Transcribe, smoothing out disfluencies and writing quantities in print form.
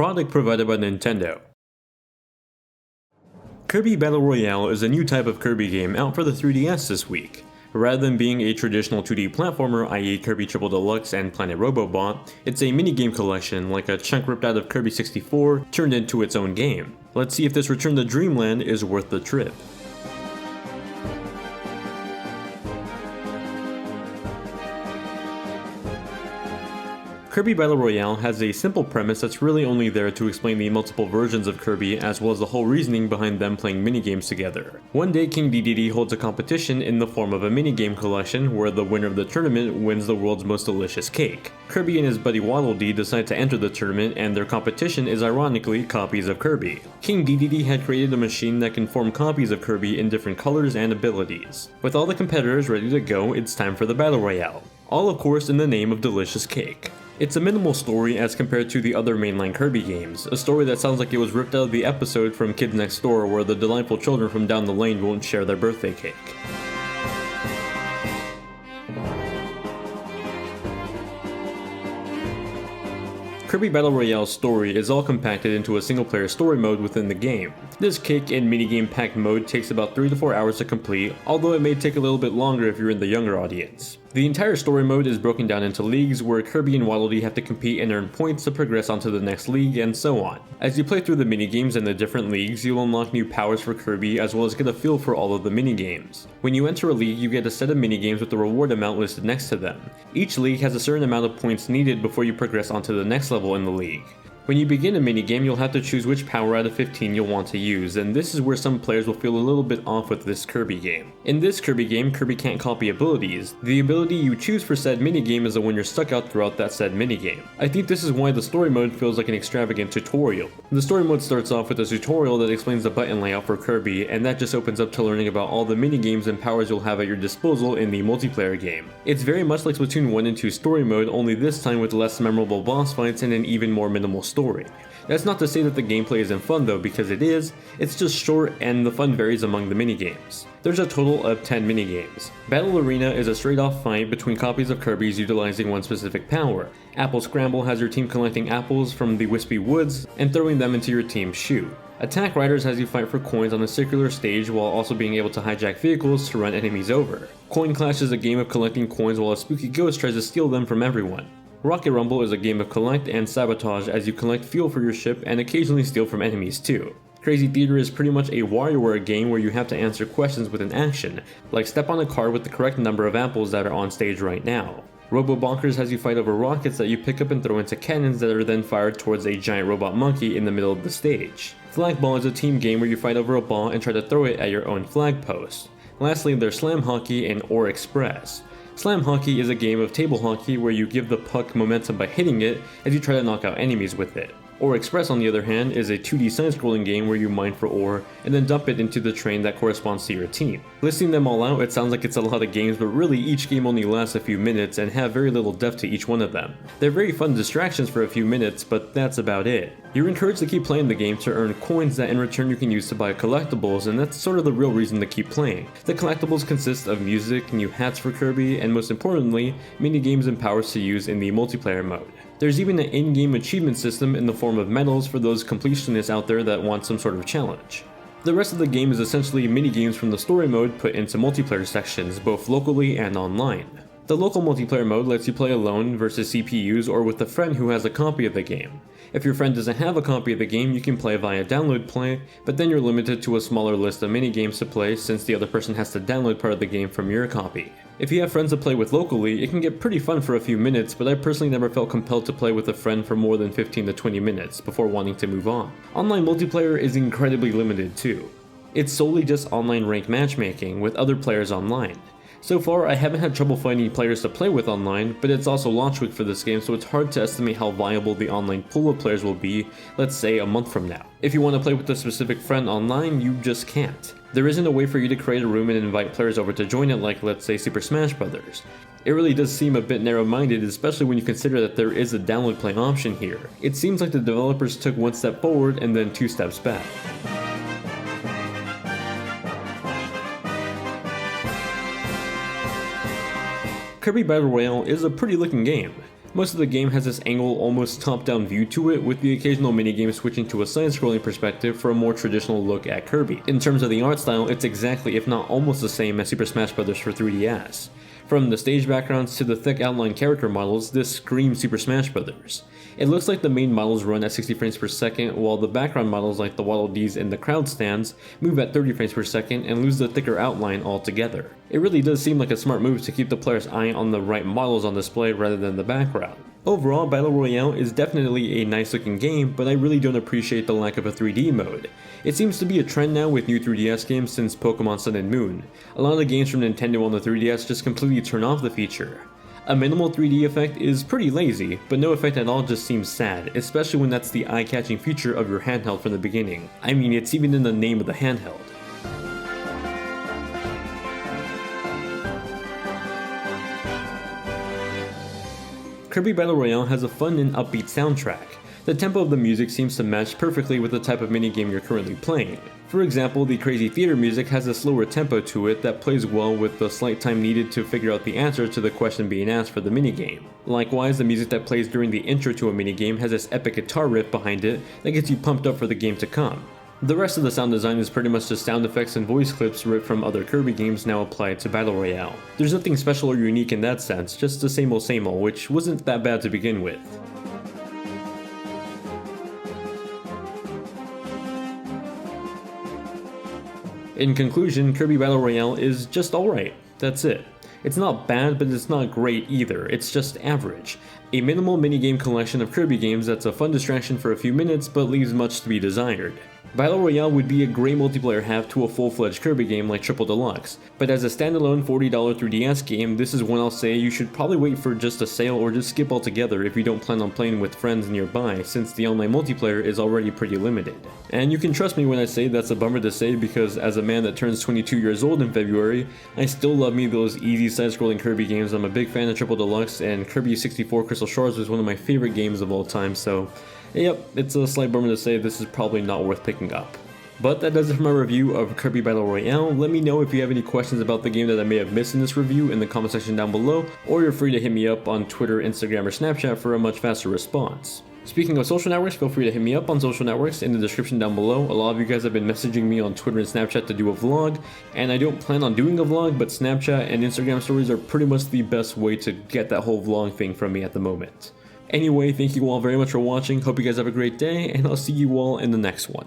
product provided by Nintendo. Kirby Battle Royale is a new type of Kirby game out for the 3DS this week. Rather than being a traditional 2D platformer, i.e. Kirby Triple Deluxe and Planet Robobot, it's a minigame collection like a chunk ripped out of Kirby 64 turned into its own game. Let's see if this return to Dreamland is worth the trip. Kirby Battle Royale has a simple premise that's really only there to explain the multiple versions of Kirby as well as the whole reasoning behind them playing minigames together. One day King DDD holds a competition in the form of a minigame collection where the winner of the tournament wins the world's most delicious cake. Kirby and his buddy Waddle Dee decide to enter the tournament and their competition is ironically copies of Kirby. King DDD had created a machine that can form copies of Kirby in different colors and abilities. With all the competitors ready to go, it's time for the Battle Royale. All of course in the name of delicious cake. It's a minimal story as compared to the other mainline Kirby games, a story that sounds like it was ripped out of the episode from Kids Next Door where the delightful children from down the lane won't share their birthday cake. Kirby Battle Royale's story is all compacted into a single-player story mode within the game. This cake and minigame-packed mode takes about 3 to 4 hours to complete, although it may take a little bit longer if you're in the younger audience. The entire story mode is broken down into leagues where Kirby and Waddle Dee have to compete and earn points to progress onto the next league, and so on. As you play through the minigames in the different leagues, you'll unlock new powers for Kirby as well as get a feel for all of the minigames. When you enter a league, you get a set of minigames with the reward amount listed next to them. Each league has a certain amount of points needed before you progress onto the next level in the league. When you begin a minigame, you'll have to choose which power out of 15 you'll want to use, and this is where some players will feel a little bit off with this Kirby game. In this Kirby game, Kirby can't copy abilities. The ability you choose for said minigame is the one you're stuck out throughout that said minigame. I think this is why the story mode feels like an extravagant tutorial. The story mode starts off with a tutorial that explains the button layout for Kirby, and that just opens up to learning about all the minigames and powers you'll have at your disposal in the multiplayer game. It's very much like Splatoon 1 and 2 story mode, only this time with less memorable boss fights and an even more minimal story. That's not to say that the gameplay isn't fun though, because it is, it's just short and the fun varies among the minigames. There's a total of 10 minigames. Battle Arena is a straight off fight between copies of Kirby's utilizing one specific power. Apple Scramble has your team collecting apples from the wispy woods and throwing them into your team's shoe. Attack Riders has you fight for coins on a circular stage while also being able to hijack vehicles to run enemies over. Coin Clash is a game of collecting coins while a spooky ghost tries to steal them from everyone. Rocket Rumble is a game of collect and sabotage as you collect fuel for your ship and occasionally steal from enemies too. Crazy Theater is pretty much a WarioWare game where you have to answer questions with an action, like step on a card with the correct number of apples that are on stage right now. Robo-Bonkers has you fight over rockets that you pick up and throw into cannons that are then fired towards a giant robot monkey in the middle of the stage. Flag Ball is a team game where you fight over a ball and try to throw it at your own flag post. Lastly, there's Slam Hockey and Or Express. Slam Hockey is a game of table hockey where you give the puck momentum by hitting it as you try to knock out enemies with it. Or Express, on the other hand, is a 2D side-scrolling game where you mine for ore and then dump it into the train that corresponds to your team. Listing them all out, it sounds like it's a lot of games, but really each game only lasts a few minutes and have very little depth to each one of them. They're very fun distractions for a few minutes, but that's about it. You're encouraged to keep playing the game to earn coins that in return you can use to buy collectibles, and that's sort of the real reason to keep playing. The collectibles consist of music, new hats for Kirby, and most importantly, mini-games and powers to use in the multiplayer mode. There's even an in-game achievement system in the form of medals for those completionists out there that want some sort of challenge. The rest of the game is essentially mini-games from the story mode put into multiplayer sections, both locally and online. The local multiplayer mode lets you play alone versus CPUs or with a friend who has a copy of the game. If your friend doesn't have a copy of the game, you can play via download play, but then you're limited to a smaller list of mini-games to play since the other person has to download part of the game from your copy. If you have friends to play with locally, it can get pretty fun for a few minutes, but I personally never felt compelled to play with a friend for more than 15 to 20 minutes before wanting to move on. Online multiplayer is incredibly limited too. It's solely just online ranked matchmaking with other players online. So far, I haven't had trouble finding players to play with online, but it's also launch week for this game, so it's hard to estimate how viable the online pool of players will be, let's say a month from now. If you want to play with a specific friend online, you just can't. There isn't a way for you to create a room and invite players over to join it like, let's say, Super Smash Bros. It really does seem a bit narrow-minded, especially when you consider that there is a download play option here. It seems like the developers took one step forward and then 2 steps back. Kirby Battle Royale is a pretty looking game. Most of the game has this angle, almost top-down view to it, with the occasional minigame switching to a side-scrolling perspective for a more traditional look at Kirby. In terms of the art style, it's exactly, if not almost the same as Super Smash Bros. For 3DS. From the stage backgrounds to the thick outline character models, this screams Super Smash Bros. It looks like the main models run at 60 frames per second, while the background models like the Waddle Dees and the crowd stands move at 30 frames per second and lose the thicker outline altogether. It really does seem like a smart move to keep the player's eye on the right models on display rather than the background. Overall, Battle Royale is definitely a nice looking game, but I really don't appreciate the lack of a 3D mode. It seems to be a trend now with new 3DS games since Pokemon Sun and Moon. A lot of the games from Nintendo on the 3DS just completely turn off the feature. A minimal 3D effect is pretty lazy, but no effect at all just seems sad, especially when that's the eye-catching feature of your handheld from the beginning. I mean, it's even in the name of the handheld. Kirby Battle Royale has a fun and upbeat soundtrack. The tempo of the music seems to match perfectly with the type of minigame you're currently playing. For example, the crazy theater music has a slower tempo to it that plays well with the slight time needed to figure out the answer to the question being asked for the minigame. Likewise, the music that plays during the intro to a minigame has this epic guitar riff behind it that gets you pumped up for the game to come. The rest of the sound design is pretty much just sound effects and voice clips ripped from other Kirby games now applied to Battle Royale. There's nothing special or unique in that sense, just the same old, which wasn't that bad to begin with. In conclusion, Kirby Battle Royale is just alright, that's it. It's not bad, but it's not great either, it's just average. A minimal minigame collection of Kirby games that's a fun distraction for a few minutes but leaves much to be desired. Battle Royale would be a great multiplayer have to a full-fledged Kirby game like Triple Deluxe, but as a standalone $40 3DS game, this is one I'll say you should probably wait for just a sale or just skip altogether if you don't plan on playing with friends nearby, since the online multiplayer is already pretty limited. And you can trust me when I say that's a bummer to say, because as a man that turns 22 years old in February, I still love me those easy side-scrolling Kirby games. I'm a big fan of Triple Deluxe, and Kirby 64 Crystal Shards was one of my favorite games of all time, so yep, it's a slight bummer to say this is probably not worth picking up. But that does it for my review of Kirby Battle Royale. Let me know if you have any questions about the game that I may have missed in this review in the comment section down below, or you're free to hit me up on Twitter, Instagram, or Snapchat for a much faster response. Speaking of social networks, feel free to hit me up on social networks in the description down below. A lot of you guys have been messaging me on Twitter and Snapchat to do a vlog, and I don't plan on doing a vlog, but Snapchat and Instagram stories are pretty much the best way to get that whole vlog thing from me at the moment. Anyway, thank you all very much for watching, hope you guys have a great day, and I'll see you all in the next one.